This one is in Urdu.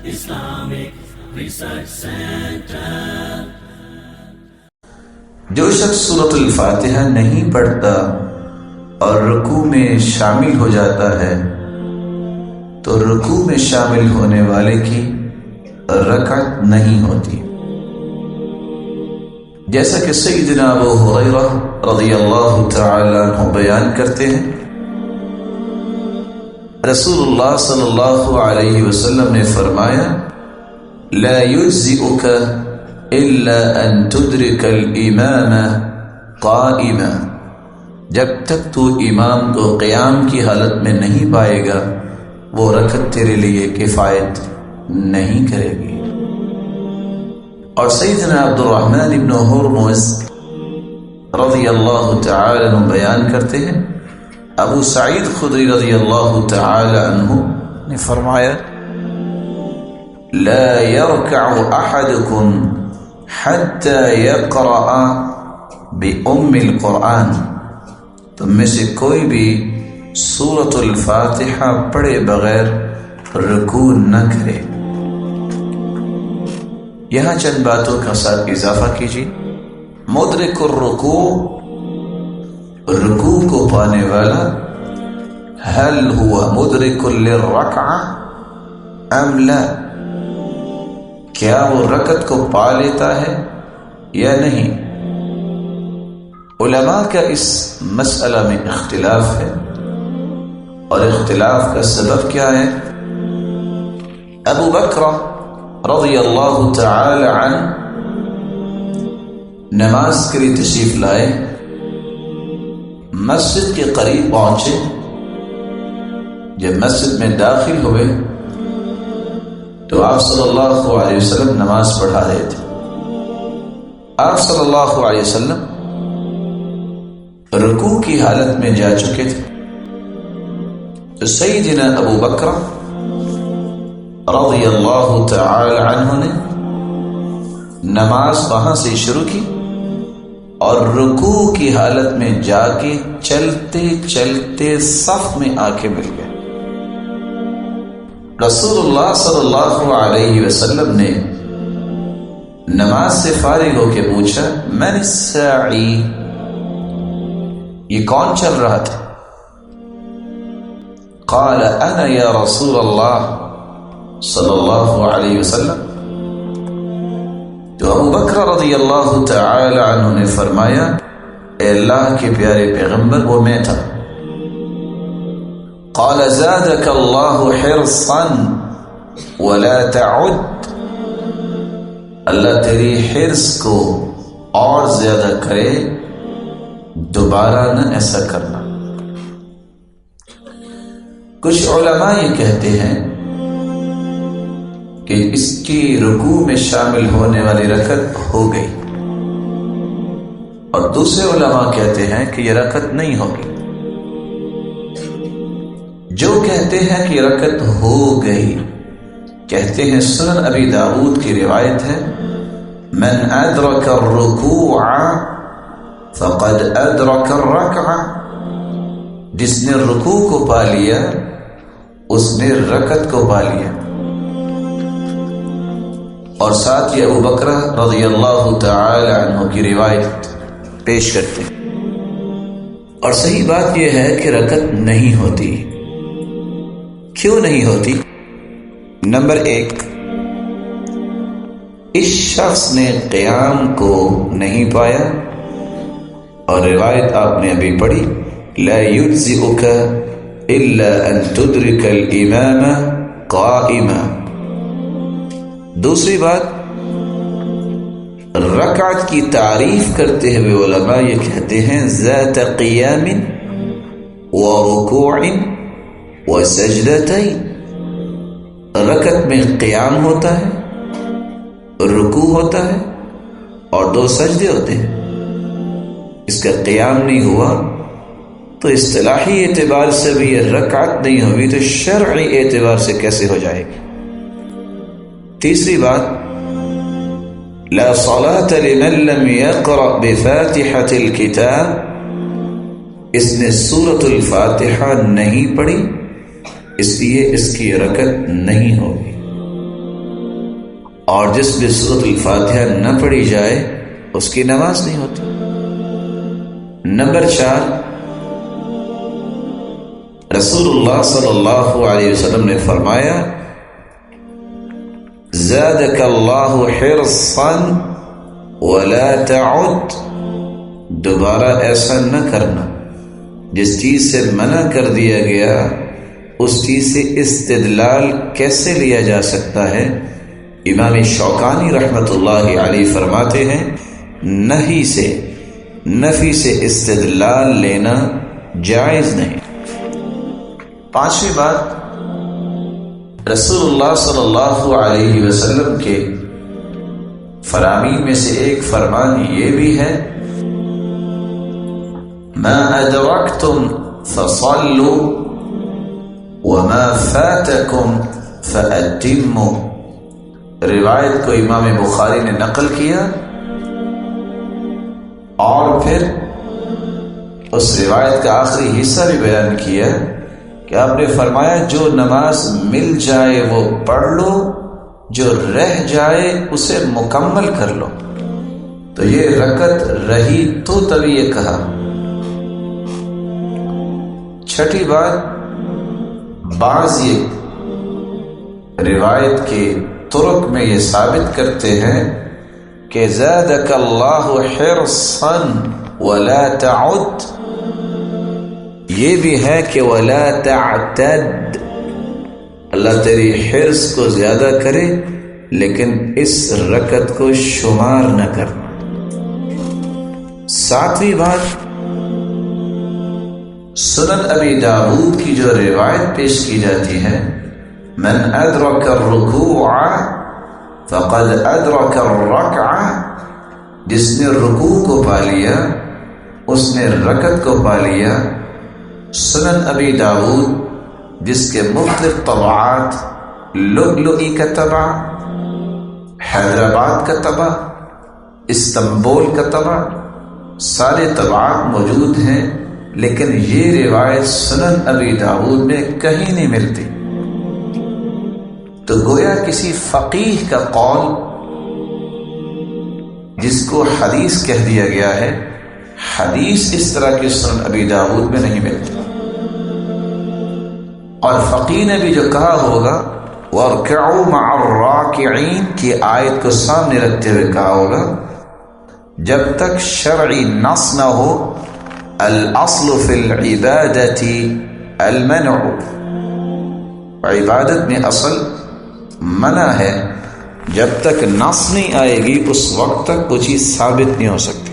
Islamic Research Center. جو شخص سورۃ الفاتحہ نہیں پڑھتا اور رکوع میں شامل ہو جاتا ہے تو رکوع میں شامل ہونے والے کی رکعت نہیں ہوتی، جیسا کہ سیدنا ابو ہریرہ رضی اللہ تعالی عنہ بیان کرتے ہیں، رسول اللہ صلی اللہ علیہ وسلم نے فرمایا لا یجزئک الا ان تدرک الامام قائما، جب تک تو امام کو قیام کی حالت میں نہیں پائے گا وہ رکعت تیرے لیے کفایت نہیں کرے گی۔ اور سیدنا عبد الرحمن ابن ہرمز رضی اللہ تعالی عنہ بیان کرتے ہیں، ابو سعید خدری رضی اللہ تعالی عنہ نے فرمایا لا يركع احدكم حتى يقرأ بأم القرآن، تم میں سے کوئی بھی سورۃ الفاتحہ پڑھے بغیر رکوع نہ کرے۔ یہاں چند باتوں کا ساتھ اضافہ کیجیے۔ مدرک الرکوع، رکوع کو پانے والا، هل هو مدرک للرکعہ ام لا، کیا وہ رکعت کو پا لیتا ہے یا نہیں؟ علماء کا اس مسئلہ میں اختلاف ہے، اور اختلاف کا سبب کیا ہے؟ ابو بکر رضی اللہ تعالی عنہ نماز کے لیے تشریف لائے، مسجد کے قریب پہنچے، جب مسجد میں داخل ہوئے تو آپ صلی اللہ علیہ وسلم نماز پڑھا رہے تھے۔ آپ صلی اللہ علیہ وسلم رکوع کی حالت میں جا چکے تھے، تو سیدنا ابو بکر رضی اللہ تعالی عنہ نے نماز وہاں سے شروع کی اور رکوع کی حالت میں جا کے چلتے چلتے صف میں آ کے مل گئے۔ رسول اللہ صلی اللہ علیہ وسلم نے نماز سے فارغ ہو کے پوچھا من الساعی، یہ کون چل رہا تھا؟ قال انا یا رسول اللہ صلی اللہ علیہ وسلم، تو ابو بکر رضی اللہ تعالی عنہ نے فرمایا اے اللہ کے پیارے پیغمبر وہ میں تھا۔ قال زادك الله حرصا ولا تعد، اللہ تیری حرص کو اور زیادہ کرے، دوبارہ نہ ایسا کرنا۔ کچھ علماء یہ کہتے ہیں کہ اس کی رکوع میں شامل ہونے والی رکعت ہو گئی، اور دوسرے علماء کہتے ہیں کہ یہ رکعت نہیں ہوگی۔ جو کہتے ہیں کہ رکعت ہو گئی، کہتے ہیں سنن ابی داؤد کی روایت ہے من ادرک الرکوع فقد ادرک الرکعہ، جس نے رکوع کو پا لیا اس نے رکعت کو پا لیا۔ اور ساتھ یہ ابو بکر رضی اللہ تعالی عنہ کی روایت پیش کرتے ہیں۔ اور صحیح بات یہ ہے کہ رکعت نہیں ہوتی۔ کیوں نہیں ہوتی؟ نمبر ایک، اس شخص نے قیام کو نہیں پایا، اور روایت آپ نے ابھی پڑھی لا یجزئک الا ان تدرک الامام قائما۔ دوسری بات، رکعت کی تعریف کرتے ہوئے علماء یہ کہتے ہیں ذات قیام ورکوع وسجدتین، رکعت میں قیام ہوتا ہے، رکوع ہوتا ہے، اور 2 سجدے ہوتے ہیں۔ اس کا قیام نہیں ہوا تو اصطلاحی اعتبار سے بھی یہ رکعت نہیں ہوئی، تو شرعی اعتبار سے کیسے ہو جائے گی؟ تیسری بات، لا صلاة لمن لم يقرأ بفاتحة الكتاب، اس نے سورۃ الفاتحہ نہیں پڑھی، اس لیے اس کی رکعت نہیں ہوگی۔ اور جس بھی سورۃ الفاتحہ نہ پڑھی جائے اس کی نماز نہیں ہوتی۔ نمبر 4، رسول اللہ صلی اللہ علیہ وسلم نے فرمایا زادک اللہ حرصا ولا تعد، دوبارہ ایسا نہ کرنا۔ جس چیز سے منع کر دیا گیا اس چیز سے استدلال کیسے لیا جا سکتا ہے؟ امام شوکانی رحمۃ اللہ علیہ فرماتے ہیں نہی سے، نفی سے استدلال لینا جائز نہیں۔ 5ویں بات، رسول اللہ صلی اللہ علیہ وسلم کے فرامین میں سے ایک فرمان یہ بھی ہے ما ادرکتم فصلوا وما فاتکم فاتموا۔ روایت کو امام بخاری نے نقل کیا اور پھر اس روایت کا آخری حصہ بھی بیان کیا کہ آپ نے فرمایا جو نماز مل جائے وہ پڑھ لو، جو رہ جائے اسے مکمل کر لو۔ تو یہ رکعت رہی تو تبھی یہ کہا۔ 6ٹھی بات، بعض یہ روایت کے طرق میں یہ ثابت کرتے ہیں کہ زادک اللہ حرصا ولا تعد، یہ بھی ہے کہ ولا تعتد، اللہ تیری حرص کو زیادہ کرے لیکن اس رکعت کو شمار نہ کرنا۔ 7ویں بات، سنن ابی داؤد کی جو روایت پیش کی جاتی ہے من ادرک الرکوع فقد ادرک الرکعہ، جس نے رکوع کو پا لیا اس نے رکعت کو پا لیا۔ سنن ابی داؤد جس کے مختلف طبعات، لؤلؤی کا طبع، حیدرآباد کا طبع، استنبول کا طبع، سارے طبعات موجود ہیں، لیکن یہ روایت سنن ابی داؤد میں کہیں نہیں ملتی۔ تو گویا کسی فقیہ کا قول جس کو حدیث کہہ دیا گیا ہے، حدیث اس طرح کی سنن ابی داؤد میں نہیں ملتی۔ اور فقیہ نے بھی جو کہا ہوگا وَارْكَعُوا مَعَ الرَّاكِعِينَ کی آیت کو سامنے رکھتے ہوئے کہا ہوگا جب تک شرعی نص نہ ہو الاصل فی العبادت المنع، عبادت میں اصل منع ہے، جب تک نص نہیں آئے گی اس وقت تک وہ چیز ثابت نہیں ہو سکتی۔